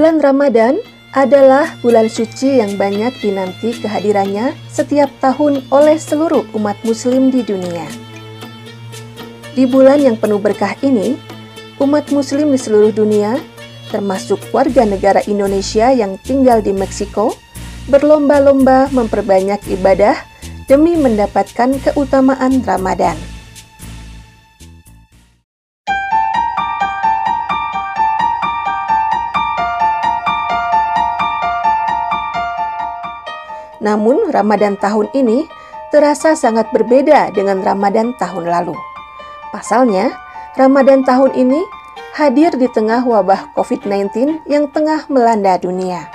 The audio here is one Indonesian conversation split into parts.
Bulan Ramadan adalah bulan suci yang banyak dinanti kehadirannya setiap tahun oleh seluruh umat muslim di dunia. Di bulan yang penuh berkah ini, umat muslim di seluruh dunia, termasuk warga negara Indonesia yang tinggal di Meksiko, berlomba-lomba memperbanyak ibadah demi mendapatkan keutamaan Ramadan. Namun, Ramadan tahun ini terasa sangat berbeda dengan Ramadan tahun lalu. Pasalnya, Ramadan tahun ini hadir di tengah wabah COVID-19 yang tengah melanda dunia.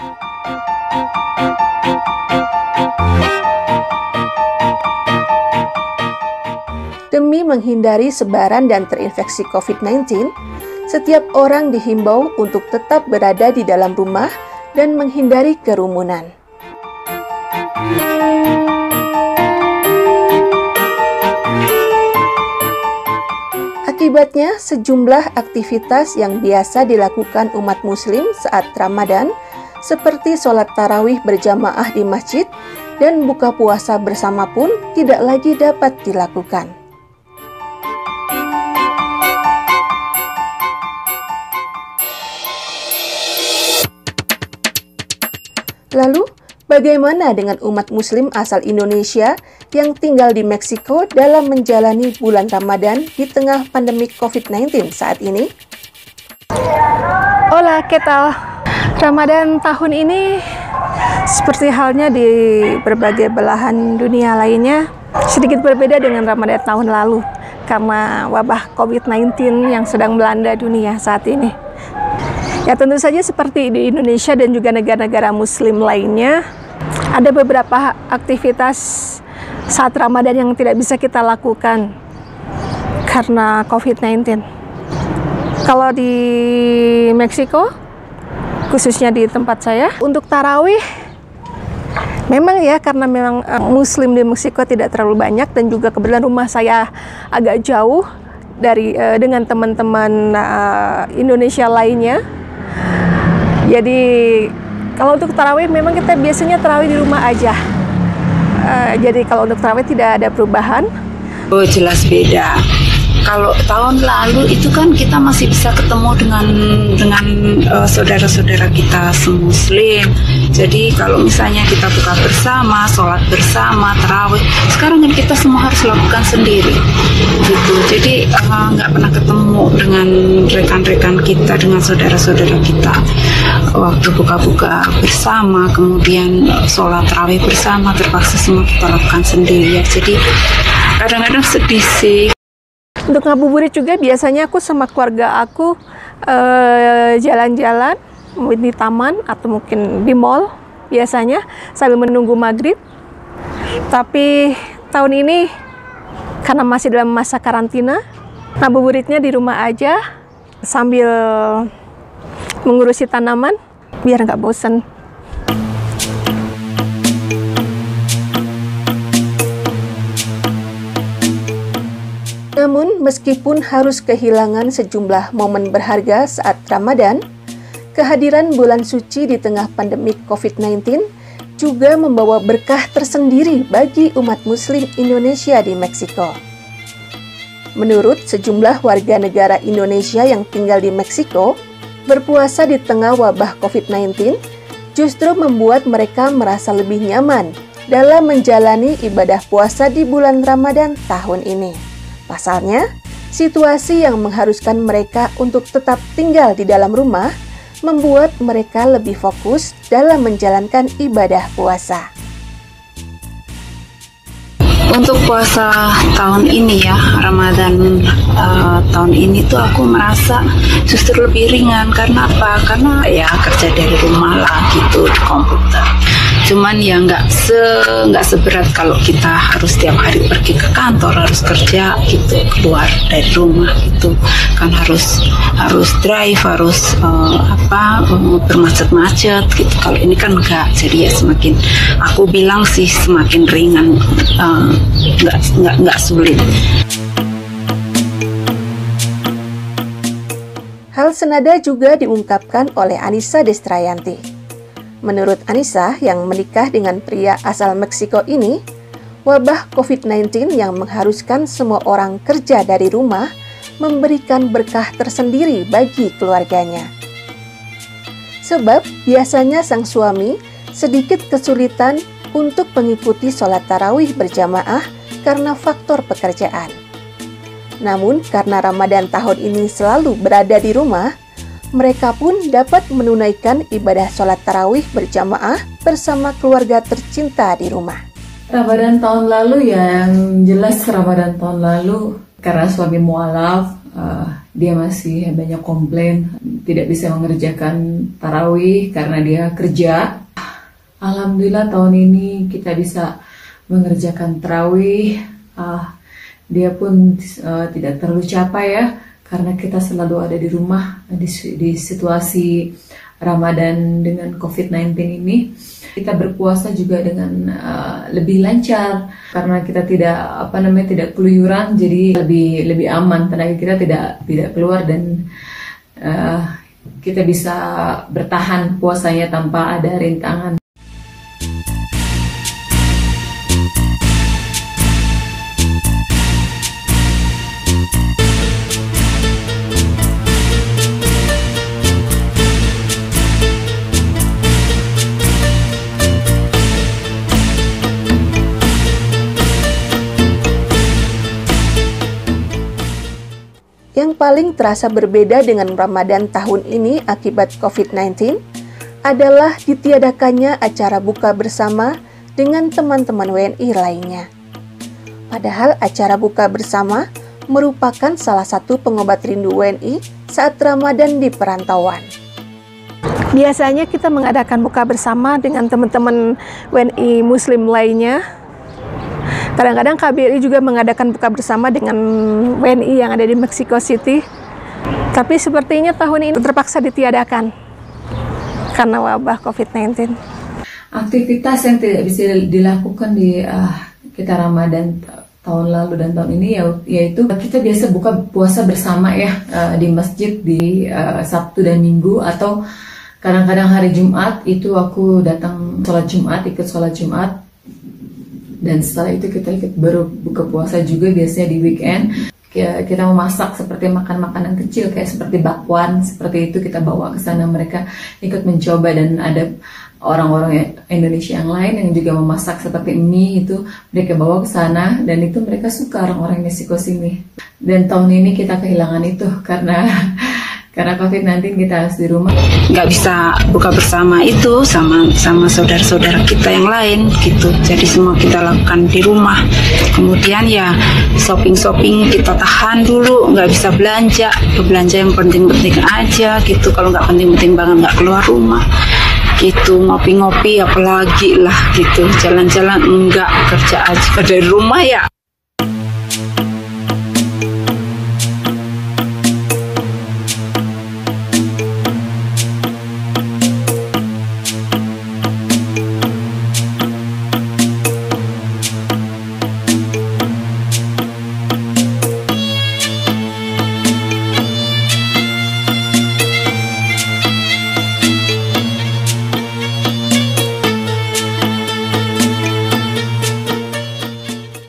Demi menghindari sebaran dan terinfeksi COVID-19, setiap orang dihimbau untuk tetap berada di dalam rumah dan menghindari kerumunan. Akibatnya, sejumlah aktivitas yang biasa dilakukan umat muslim saat Ramadan, seperti sholat tarawih berjamaah di masjid dan buka puasa bersama pun tidak lagi dapat dilakukan. Lalu, bagaimana dengan umat muslim asal Indonesia yang tinggal di Meksiko dalam menjalani bulan Ramadan di tengah pandemi COVID-19 saat ini? Hola, ¿qué tal? Ramadan tahun ini seperti halnya di berbagai belahan dunia lainnya, sedikit berbeda dengan Ramadan tahun lalu karena wabah COVID-19 yang sedang melanda dunia saat ini. Ya, tentu saja seperti di Indonesia dan juga negara-negara muslim lainnya, ada beberapa aktivitas saat Ramadan yang tidak bisa kita lakukan karena COVID-19. Kalau di Meksiko, khususnya di tempat saya, untuk tarawih, memang ya karena memang muslim di Meksiko tidak terlalu banyak dan juga kebetulan rumah saya agak jauh dari dengan teman-teman Indonesia lainnya. Jadi kalau untuk tarawih memang kita biasanya tarawih di rumah aja. Jadi kalau untuk tarawih tidak ada perubahan. Oh, jelas beda. Kalau tahun lalu itu kan kita masih bisa ketemu dengan saudara-saudara kita muslim. Jadi kalau misalnya kita buka bersama, sholat bersama, tarawih, sekarang kan kita semua harus lakukan sendiri. Gitu. Jadi nggak pernah ketemu dengan rekan-rekan kita, dengan saudara-saudara kita. Waktu buka-buka bersama, kemudian sholat tarawih bersama, terpaksa semua kita lakukan sendiri. Ya. Jadi kadang-kadang sedih sih. Untuk ngabuburit juga biasanya aku sama keluarga aku jalan-jalan di taman atau mungkin di mall biasanya sambil menunggu maghrib. Tapi tahun ini karena masih dalam masa karantina, ngabuburitnya di rumah aja sambil mengurusi tanaman biar nggak bosan. Namun, meskipun harus kehilangan sejumlah momen berharga saat Ramadan, kehadiran bulan suci di tengah pandemi COVID-19 juga membawa berkah tersendiri bagi umat muslim Indonesia di Meksiko. Menurut sejumlah warga negara Indonesia yang tinggal di Meksiko, berpuasa di tengah wabah COVID-19 justru membuat mereka merasa lebih nyaman dalam menjalani ibadah puasa di bulan Ramadan tahun ini. Pasalnya, situasi yang mengharuskan mereka untuk tetap tinggal di dalam rumah membuat mereka lebih fokus dalam menjalankan ibadah puasa. Untuk puasa tahun ini ya, Ramadan tahun ini tuh aku merasa justru lebih ringan. Karena apa? Karena ya kerja dari rumah lah gitu, di komputer. Cuman ya nggak seberat kalau kita harus tiap hari pergi ke kantor, harus kerja gitu, keluar dari rumah gitu. Kan harus drive, harus bermacet-macet gitu. Kalau ini kan enggak, jadi ya semakin, aku bilang sih semakin ringan, nggak sulit. Hal senada juga diungkapkan oleh Anissa Destrayanti. Menurut Anissa yang menikah dengan pria asal Meksiko ini, wabah COVID-19 yang mengharuskan semua orang kerja dari rumah memberikan berkah tersendiri bagi keluarganya. Sebab biasanya sang suami sedikit kesulitan untuk mengikuti sholat tarawih berjamaah karena faktor pekerjaan. Namun karena Ramadan tahun ini selalu berada di rumah, mereka pun dapat menunaikan ibadah sholat tarawih berjamaah bersama keluarga tercinta di rumah. Ramadan tahun lalu yang jelas Ramadan tahun lalu karena suami mualaf, dia masih banyak komplain tidak bisa mengerjakan tarawih karena dia kerja. Alhamdulillah tahun ini kita bisa mengerjakan tarawih. Dia pun tidak terlalu capek ya, karena kita selalu ada di rumah di situasi Ramadan dengan COVID-19 ini. Kita berpuasa juga dengan lebih lancar karena kita tidak keluyuran, jadi lebih aman, tenaga kita tidak keluar dan kita bisa bertahan puasanya tanpa ada rintangan. Yang paling terasa berbeda dengan Ramadan tahun ini akibat COVID-19 adalah ditiadakannya acara buka bersama dengan teman-teman WNI lainnya. Padahal acara buka bersama merupakan salah satu pengobat rindu WNI saat Ramadan di perantauan. Biasanya kita mengadakan buka bersama dengan teman-teman WNI Muslim lainnya. Kadang-kadang KBRI juga mengadakan buka bersama dengan WNI yang ada di Mexico City. Tapi sepertinya tahun ini terpaksa ditiadakan karena wabah COVID-19. Aktivitas yang tidak bisa dilakukan di kita Ramadan tahun lalu dan tahun ini yaitu kita biasa buka puasa bersama ya di masjid di Sabtu dan Minggu, atau kadang-kadang hari Jumat itu aku datang ikut sholat Jumat. Dan setelah itu kita baru buka puasa juga biasanya di weekend. Kita memasak seperti makan makanan kecil kayak seperti bakwan, seperti itu kita bawa ke sana, mereka ikut mencoba. Dan ada orang-orang Indonesia yang lain yang juga memasak seperti mie, itu mereka bawa ke sana dan itu mereka suka, orang-orang Meksiko sini. Dan tahun ini kita kehilangan itu karena COVID-19 kita harus di rumah. Nggak bisa buka bersama itu sama saudara-saudara kita yang lain gitu. Jadi semua kita lakukan di rumah. Kemudian ya shopping kita tahan dulu, nggak bisa belanja yang penting-penting aja gitu. Kalau nggak penting-penting banget nggak keluar rumah gitu. Ngopi-ngopi apalagi lah gitu. Jalan-jalan enggak, kerja aja dari rumah ya.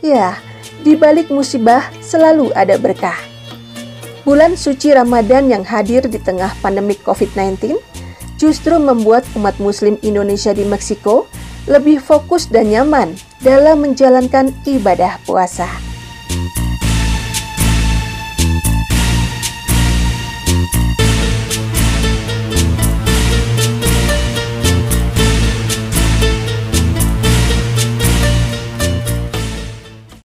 Ya, di balik musibah selalu ada berkah. Bulan suci Ramadan yang hadir di tengah pandemi COVID-19 justru membuat umat muslim Indonesia di Meksiko lebih fokus dan nyaman dalam menjalankan ibadah puasa.